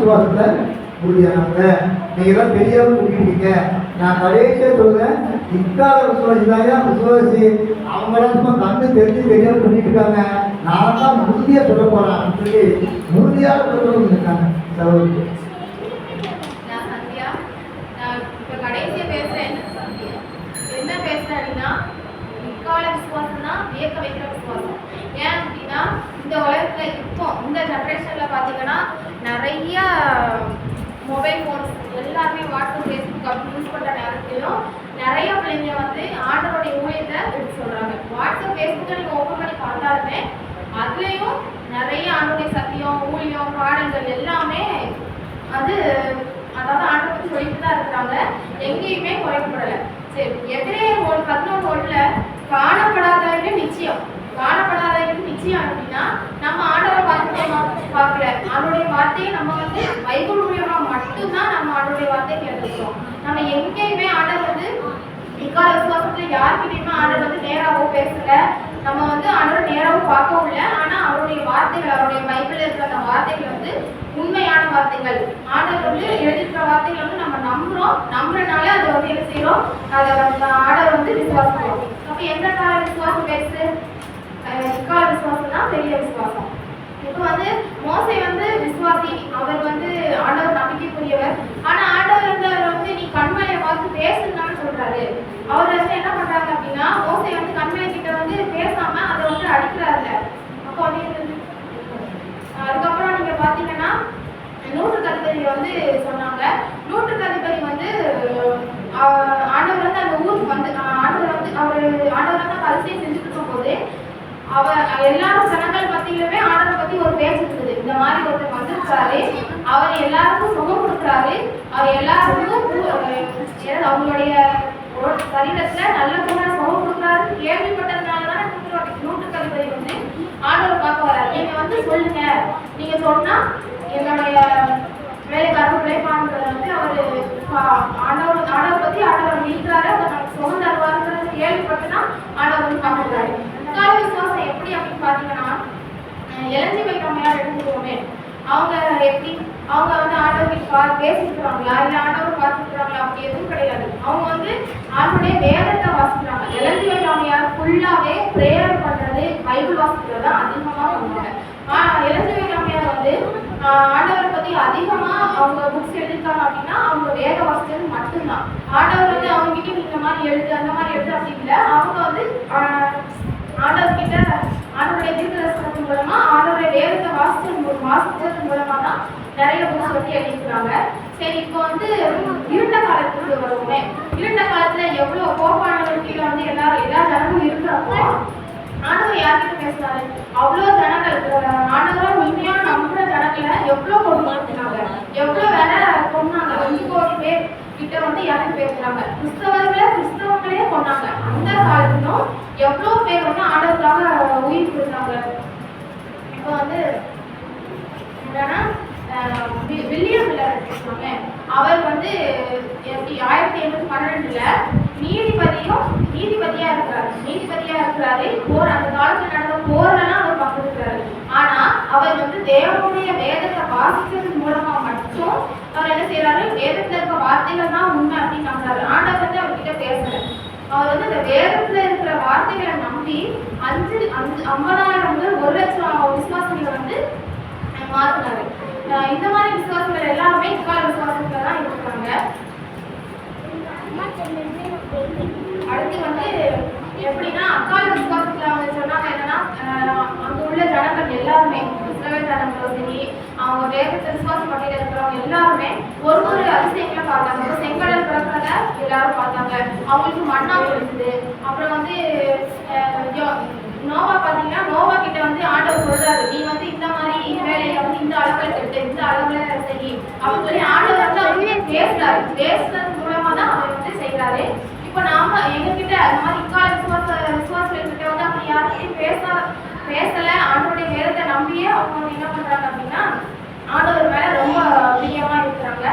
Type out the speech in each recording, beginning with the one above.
விசுவாசத்தை உறுதியானவங்க. நீங்க எல்லாம் பெரியவங்க சொல்லிட்டீங்க. நான் கடைசியா சொல்றேன், இக்கால விசுவாசி தான் விசுவாசி. அவங்களாம் சும்மா கண்ணு தெரிஞ்சு பெரியவங்க சொல்லிட்டு இருக்காங்க. நான் தான் உறுதியா சொல்ல போறேன் சொல்லி உறுதியாக சொல்றவங்க இருக்காங்க. வியக்க வைக்கிற விசுவாசம். ஏன் அப்படின்னா இந்த உலகத்துல இப்போ இந்த ஜெனரேஷன்ல பாத்தீங்கன்னா நிறைய மொபைல் ஃபோன்ஸ் எல்லாருமே வாட்ஸ்அப் ஃபேஸ்புக் அப்படி யூஸ் பண்ற நேரத்திலும் நிறைய பிள்ளைங்க வந்து ஆண்டவருடைய ஊழியத்தை எடுத்து சொல்றாங்க. வாட்ஸ்அப் ஃபேஸ்புக்கை நீங்க ஓப்பன் பண்ணி பார்த்தாலுமே அதுலேயும் நிறைய ஆண்டவருடைய சத்தியம் ஊழியம் பாடல்கள் எல்லாமே அது அதாவது ஆண்டவரை பற்றி சொல்லிட்டு தான் இருக்கிறாங்க. எங்கேயுமே குறைக்கப்படலை. சரி, எதிரே 11:1 காணப்படாதவங்க நிச்சயம் அப்படின்னா நம்ம ஆண்டவரை பார்க்கல. அவருடைய வார்த்தையை நம்ம வந்து பைபிள் மூலியமா மட்டும்தான் நம்ம ஆண்டவருடைய வார்த்தையை கேட்டுக்கிறோம். நம்ம எங்கேயுமே ஆண்டவர் வந்து இக்கால விசுவாசத்துல யார்கிட்டயுமே ஆண்டவர் வந்து நேராவோ பேசல. நம்ம வந்து ஆண்டவர் நேராவும் பார்க்கவும் இல்லை. ஆனா அவருடைய வார்த்தைகள், அவருடைய பைபிள்ல இருக்கிற அந்த வார்த்தைகள் வந்து உண்மையான வார்த்தைகள். ஆண்டவர் வந்து எழுதிக்கிற வார்த்தைகள் வந்து நம்ம நம்புறதுனால அதை வந்து என்ன செய்யறோம், அதை ஆண்டவர் வந்து விசுவாசிக்கிறோம். அப்ப எந்த கால விசுவாசம் பேசு? இக்கால விசுவாசம் தான் பெரிய விசுவாசம். இப்போ வந்து மோசே வந்து விசுவாசி, அவர் வந்து ஆண்டவர் நம்பிக்கைக்குரியவர். ஆனா ஆண்டவர் வந்து நீ கண்மலையை பார்த்து பேசுன்னு சொல்றாரு. அவர் வந்து என்ன பண்றாங்க அப்படின்னா மோசே வந்து கண்மலை கிட்ட வந்து பேசாம அதை வந்து அடிக்கிறாருல. அப்போ வந்து அதுக்கப்புறம் நீங்க பாத்தீங்கன்னா நூற்றுக்கு அதிபதி வந்து சொன்னாங்க. நூற்றுக்கு அதிபதி வந்து ஆண்டவர் வந்து அந்த ஊருக்கு வந்து ஆண்டவர் வந்து பரிசையை செஞ்சுட்டு இருக்கும் போது எல்லாரும் ஜனங்கள் மத்தியிலுமே ஆண்டவரை பத்தி ஒரு பேச்சு இருக்குது. இந்த மாதிரி ஒருத்தர் வந்திருக்காரு, அவர் எல்லாருக்கும் சுகம் கொடுக்குறாரு, அவர் எல்லாருக்கும் அவங்களுடைய சரீரத்துல நல்ல சுகம் கொடுக்குறாரு கேள்விப்பட்டதுனாலதான் நூற்றுக்கு அதிபதி வந்து ஆண்டவரை பார்க்க வர்றாரு. நீங்க வந்து சொல்லுங்க, நீங்க சொன்னா என்னுடைய வேலைக்காரர் பிழைப்பான்றது வந்து ஆண்டவர் பத்தி ஆண்டவர் இருக்கிறாரு, அவர் நமக்கு சுகம் தருவாருங்கிறது கேள்விப்பட்டுனா ஆண்டவர் வந்து பார்க்கிறாரு. கால விசுவாசம் எப்படி அப்படின்னு பாத்தீங்கன்னா இளஞ்சி வைக்காமையார் எடுத்துக்கோமே, அவங்க எப்படி அவங்க வந்து ஆண்டவர் பேசிக்கிறாங்களா இல்ல ஆண்டவர் பார்த்துக்கிறாங்களா அப்படி எதுவும் கிடையாது. அவங்க வந்து ஆண்டோடைய வேதத்தை வாசிக்கிறாங்க. இளஞ்சி வைக்காமையார் ஃபுல்லாவே பிரேயர் பண்றது பைபிள் வாசிக்கிறது தான் அதிகமா பண்ணுவாங்க. இளஞ்சி வைக்காமையார் வந்து ஆண்டவரை பத்தி அதிகமா அவங்க புக்ஸ் எழுதிருக்காங்க அப்படின்னா அவங்க வேத வாசிக்கிறது மட்டும்தான். ஆண்டவர் வந்து அவங்க கிட்ட இந்த மாதிரி எழுது அந்த மாதிரி எழுது அப்படி இல்லை. அவங்க வந்து ஆண்டவர்கிட்ட ஆண்டவருடைய தீர்க்கதரிசனத்தின் மூலமா ஆண்டவருடைய வேதத்தை வாசிச்சது மூலமா தான் நிறைய புக்ஸ் பத்தி எழுதிக்கிறாங்க. சரி, இப்போ வந்து இருண்ட காலத்துக்கு வருவோமே. இருண்ட காலத்துல எவ்வளவு கோபானவர்கள் கீழே வந்து எல்லா ஜனமும் இருக்கிறப்போ ஆண்டவர் யார்கிட்ட பேசுறாரு? அவ்வளோ ஜனங்கள் ஆண்டவரை உண்மையா நம்புற ஜனங்களை எவ்வளோ கொண்டாங்க, எவ்வளோ வேலை கொண்டாங்க. 5 கோடி பேர் கிட்ட வந்து இறங்கி பேசுறாங்க. கிறிஸ்தவங்களே கொண்டாங்க. அந்த காலத்திலும் எவ்வளோ பேர் வந்து ஆண்டவருக்காக உயிர் கொடுத்தாங்க. இப்போ வந்து என்னன்னா வில்லியம் மில்லர் பேசுவாங்க. அவர் வந்து 1812 நீதிபதியா இருக்கிறாரு. போர் அந்த காலத்துல நடந்த போர்லாம் அவர் பங்கெடுக்கிறாரு. ஆனா அவர் வந்து தேவனுடைய வேதத்தை வாசிக்கிறது மூலமா மட்டும் அவர் என்ன செய்யறாரு, வேதத்துல இருக்க வார்த்தைகள் தான் உண்மை அப்படின்னு நம்புறாரு. ஆண்டவர் வந்து அவர்கிட்ட பேசல. அவர் வந்து இந்த வேதத்துல இருக்கிற வார்த்தைகளை நம்பி 50,000 முதல் 1,00,000 விசுவாசிகள் வந்து மாறினாரு. இந்த மாதிரி விசுவாசங்கள் எல்லாருமே இக்கால விசுவாசத்துல தான் இருக்கிறாங்க. அடுத்து வந்து எப்படின்னா அக்கால விசுவாசத்துல அவங்க சொன்னாங்க என்னன்னா அங்க உள்ள ஜனங்கள் எல்லாருமே இஸ்ரவேல் ஜனங்களும் சரி அவங்க வேதத்தை விசுவாசம் பட்டியல இருக்கிறவங்க எல்லாருமே ஒரு அதிசயங்களை பார்த்தாங்க. செங்கடல் பிறக்கிறத எல்லாரும் பார்த்தாங்க. அவங்களுக்கு மண்ணா கொடுத்தது. அப்புறம் வந்து நோவா பார்த்தீங்கன்னா நோவா கிட்ட வந்து ஆண்டவர் சொல்றாரு, நீ வந்து இந்த மாதிரி வேலையை வந்து இந்த அளவுல கட்டு, இந்த அளவுல செய் அப்படின்னு சொல்லி ஆண்டவர் வந்து அவருமே பேசுறது மூலமா தான் அவர் வந்து செய்யறாரு. இப்போ நாம எங்ககிட்ட அந்த மாதிரி இக்கால விசுவாசிகள் கிட்ட வந்து அப்படி யார்கிட்டையும் பேசல. ஆண்டவருடைய வேதத்தை நம்பியே அவங்க வந்து என்ன பண்றாங்க அப்படின்னா ஆண்டவர் மேல ரொம்ப பிரியமா இருக்கிறாங்க.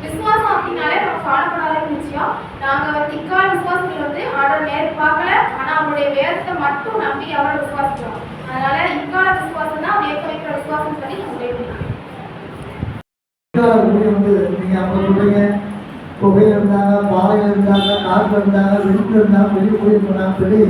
விசுவாசம் அப்படின்னாலே நம்ம காணப்படாத விஷயம். நாங்க வந்து இக்கால விசுவாசிகள் வந்து ஆண்டவர் நேரம் பார்க்கல, ஆனா அவருடைய வேதத்தை மட்டும் நம்பி அவரை விசுவாசிக்கிறோம். அதனால இக்கால விசுவாசம் தான் வியக்க வைக்கிற விசுவாசம் சொல்லி நம்ம வந்து நீங்க அப்ப சொல்றீங்க புகையில இருந்தாங்க, பாறையில இருந்தாங்க, காட்டுல இருந்தாங்க, வெளியில இருந்தாங்க, வெளியே போயிருந்தாங்க சொல்லி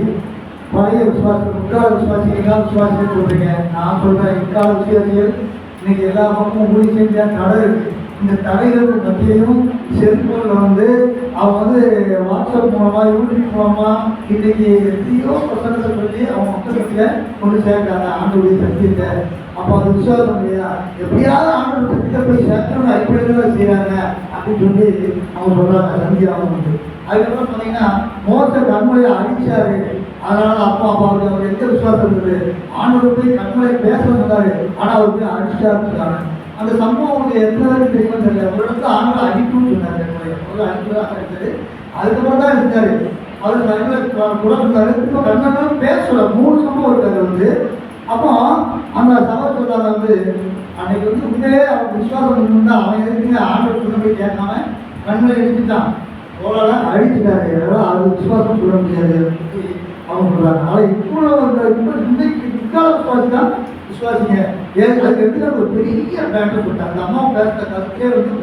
பழைய விசுவாசம், முற்கால விசுவாசிகள் விசுவாசிகள் சொல்றீங்க. நான் சொல்றேன் இக்கால விசுவாசிகள் இன்னைக்கு எல்லா பக்கமும் ஊழி செஞ்ச தடை இருக்கு. இந்த தடைகளுக்கு மத்தியிலையும் செல்போன்ல வந்து அவங்க வந்து வாட்ஸ்அப் மூலமா, யூடியூப் மூலமா இன்னைக்கு எத்தனையோ பிரச்சனை சொல்லி அவங்க மக்களுக்கு கொண்டு சேர்க்கிறாங்க ஆண்டுடைய சத்தியத்தை. அப்போ அது விசுவாசம் இல்லையா? எப்படியாவது ஆண்டு சத்தியத்தை போய் சேர்க்கணும் அடிப்படையில் செய்யறாங்க அப்படின்னு சொல்லி அவங்க சொல்றாங்க. சந்தியாவும் வந்து அதுக்கப்புறம் பார்த்தீங்கன்னா மோச கண்மொழியை அடிச்சாரு. அதனால அப்பா அப்பாவுக்கு அவர் எந்த விசுவாசம் இருந்தது? ஆண்டோட போய் கண்மொழி பேச வந்தாரு, ஆனா அவருக்கு அடிச்சாருக்காங்க. அந்த சம்பவம் வந்து எத்தனை பேருக்கு தெரியுமா தெரியல. ஒரு இடத்துல ஆண்டோட அடிப்புன்னு சொன்னாரு, கண்மொழி அடிப்புதான் கிடைச்சது. அதுக்கப்புறம் தான் இருந்தாரு அவர் கண்மொழி குழந்தை திரும்ப கண்மொழி பேசல. 3 சம்பவம் இருக்காரு வந்து. அப்போ அந்த சகோதர சொல்றாங்க வந்து அன்னைக்கு வந்து உண்மையிலே அவன் விசுவாசம் இருந்தா அவன் எதுக்குங்க ஆண்டோட சொல்ல போய் கேட்காம கண்மொழி எடுத்துட்டான், ஓரளவு அழிச்சுட்டாரு. அது விசுவாசம் சொல்ல முடியாது அவங்க சொல்றாங்க. ஆனால் இப்போ இன்னைக்கு முக்கால விசுவாசி தான் விசுவாசிங்க. அதுக்கு எடுத்துக்காட்டு ஒரு பெரிய பேட்டர் சொல்லிட்டாங்க. அந்த அம்மா பேசுற கருத்தே வந்து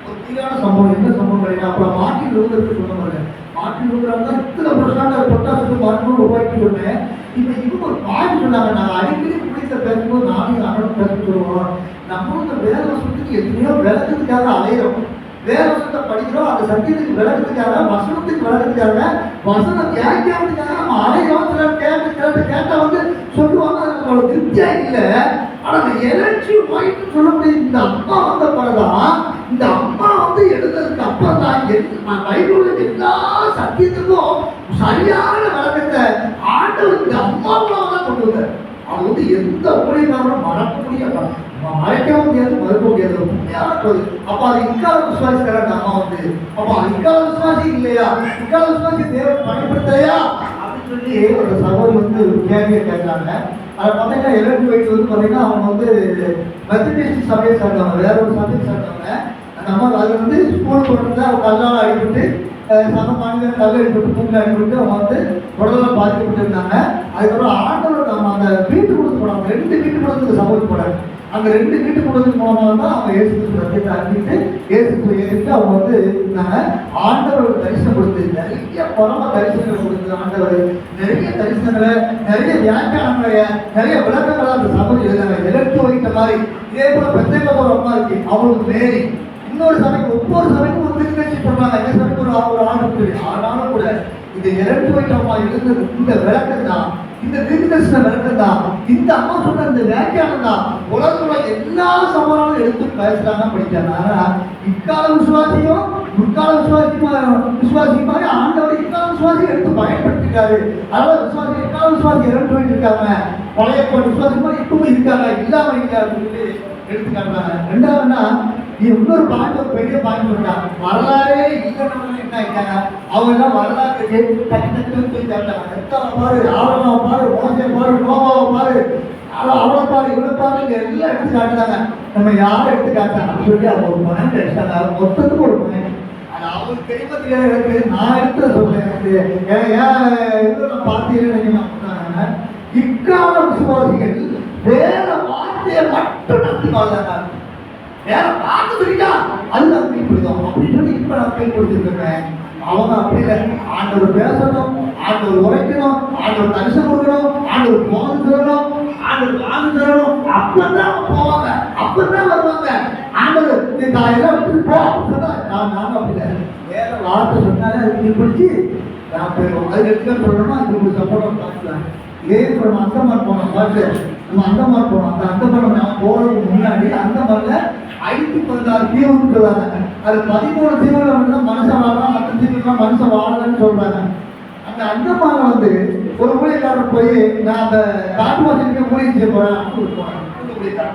ஒரு தீரான சம்பவம். என்ன சம்பவம் கிடையாது. அப்புறம் மாட்டில் ரூபருக்கு சொல்ல முடியல. மாட்டில் ரூபராக இத்தனை பிரசாந்த பொட்டாசுக்கு மருத்துவம் ரூபாய்க்கு சொன்னேன். இப்போ இவங்க ஒரு பாட்டு சொன்னாங்க. நாங்கள் அடிக்கடி பிடித்த பேசும்போது நானும் அண்ணனும் பேச சொல்லுவோம். நம்மளும் இந்த வேத வருஷத்துக்கு எத்தனையோ விளக்கத்துக்காக அலையிறோம். வேற வசனத்தை படிக்கிறோம், அந்த சத்தியத்துக்கு விளக்கத்துக்காக, வசனத்துக்கு விளக்கத்துக்காக, வசன வியாக்கியானத்துக்காக நம்ம அலைகிறோம். கேட்டா வந்து சொல்லுவாங்க, அது நம்மளோட திருப்தியா இல்லை. ஆனா அந்த எனர்ஜி வாய்ப்பு சொல்லக்கூடிய இந்த அம்மா வந்த பிறகுதான், இந்த அம்மா வந்து எழுதுறதுக்கு அப்புறம் தான் பைபிள்ல எல்லா சத்தியத்துக்கும் சரியான விளக்கத்தை ஆண்டவர் இந்த அம்மா மூலமா தான் கொண்டு வந்தார். அது வந்து எந்த ஊழியக்காரனும் மறக்க முடியாது, மறைக்கவும் முடியாது, மறுக்க முடியாது. உண்மையான பொருள். அப்ப அது இக்கால விசுவாசி தராங்க அம்மா வந்து. அப்ப இக்கால விசுவாசி இல்லையா? இக்கால விசுவாசி தேவன் பயன்படுத்தலையா அப்படின்னு சொல்லி ஒரு சகோதரி வந்து ஒரு கேள்வியை கேட்கறாங்க. அதை பார்த்தீங்கன்னா எலக்ட்ரிக் வெயிட் வந்து பார்த்தீங்கன்னா அவங்க வந்து மெத்தடிஸ்ட் சபையை சேர்ந்தவங்க, வேற ஒரு சபையை சேர்ந்தவங்க. அந்த அம்மா அது வந்து ஸ்கூல் போட்டு அவங்க கல்லால் அடிபட்டு சம மாநில கல் அடிபட்டு பூமியில் அடிபட்டு அவங்க வந்து உடலாம் பாதிக்கப்பட்டு இருந்தாங்க. அதுக்கப்புறம் ஆண்டவர் நம்ம அந்த வீட்டு கொடுத்து போனாங்க. 2 வீட்டு கொடுத்து சப்போர்ட் போனாங்க. அந்த 2 வீட்டு கொடுத்து மூலமாக தான் அவங்க இயேசு சத்தியத்தை அறிவித்து இயேசு ஏறிட்டு அவங்க வந்து இருந்தாங்க. ஆண்டவர் தரிசனம் கொடுத்து நிறைய பரம தரிசனங்களை கொடுத்து ஆண்டவர் நிறைய தரிசனங்களை, நிறைய வியாக்கியானங்களை, நிறைய விளக்கங்களை அந்த சபையில் எழுதாங்க. எலக்ட்ரோ வைத்த மாதிரி இதே போல பிரத்யேக ஒரு அம்மா இருக்கு, அவங்களுக்கு மேரி. இன்னொரு சபைக்கு ஒவ்வொரு சபைக்கும் ஒரு திருக்கட்சி சொல்றாங்க. எங்க சபைக்கு ஒரு ஆண்டு. ஆனாலும் கூட இந்த எலக்ட்ரோ வைத்த அம்மா எழுந்தது இந்த விளக்கம் தான், இந்த தீர்க்கதரிசன விளக்கம் தான், இந்த அம்மா சொன்ன இந்த வியாக்கியானம் தான் உலகத்துல எல்லா சவாலும் எடுத்து பேசுறாங்க, படிக்கிறாங்க. ஆனா இக்கால விசுவாசியும் முற்கால விசுவாசி மாதிரி ஆண்டவர் இக்கால விசுவாசி எடுத்து பயன்படுத்திருக்காரு. அதனால விசுவாசி இக்கால விசுவாசி இறந்து இருக்காங்க, பழைய விசுவாசி மாதிரி இப்பவும் இருக்காங்க, இல்லாம இல்லை அப்படின்னு சொல்லி எடுத்துக்காட்டுறாங்க. ரெண்டாவதுன்னா இன்னொரு பாயிண்ட், ஒரு பெரிய பாயிண்ட் சொல்றாங்க. வரலாறே இல்லைன்னு என்ன ஆயிட்டாங்க அவங்க எல்லாம் வரலாறு பாரு, ஆவணமா பாரு, மோசை பாரு, நோவாவை பாரு, அவளை பாரு, இவளை பாரு, எல்லாம் எடுத்து காட்டுறாங்க. நம்ம யாரும் எடுத்து காட்டாங்க சொல்லி அவங்க ஒரு பாயிண்ட் எடுத்தாங்க. மொத்தத்துக்கு ஒரு பாயிண்ட் அது அவங்களுக்கு தெரியுமா தெரியாது. எனக்கு நான் எடுத்து சொல்றேன். எனக்கு நான் பார்த்தீங்கன்னா இக்கால விசுவாசிகள் வேற வார்த்தையை மட்டும் நம்பி வாழ்ந்தாங்க. வேற பார்த்து சொல்லிட்டா அது நான் பிடிக்கும் அப்படின்னு சொல்லி இப்ப நான் பின்படுத்திருக்கிறேன். அவங்க அப்படி இல்லை. ஆண்டவர் பேசணும், ஆண்டவர் உரைக்கணும், ஆண்டவர் தரிசனம் கொடுக்கணும், ஆண்டவர் போது தரணும், ஆண்டவர் வாங்க தரணும். அப்பதான் போவாங்க, அப்பதான் வருவாங்க. ஆண்டவர் எல்லாம் விட்டு போனா நானும் அப்படி இல்லை. வேற வார்த்தை சொன்னாலே அது பிடிச்சி நான் போயிடுவோம். அது எடுத்து சொல்லணும்னா இது சப்போர்ட் பார்க்கலாம். இதே இப்போ நம்ம அந்தமான் போனோம் பார்த்து, நம்ம அந்தமான் போனோம். அந்த அந்தமான் நான் போறதுக்கு முன்னாடி அந்தமான்ல 516 தீவுன்னு சொல்றாங்க. அது 13 தீவுல வந்து மனுஷன் வாழலாம், மற்ற தீவுலாம் மனுஷன் வாழலன்னு சொல்றாங்க. அந்த அந்தமான் வந்து ஒரு ஊழியக்காரர் போய் நான் அந்த காட்டு வாசிக்க ஊழியம் செய்ய போறேன் அப்படின்னு சொல்லுவாங்க.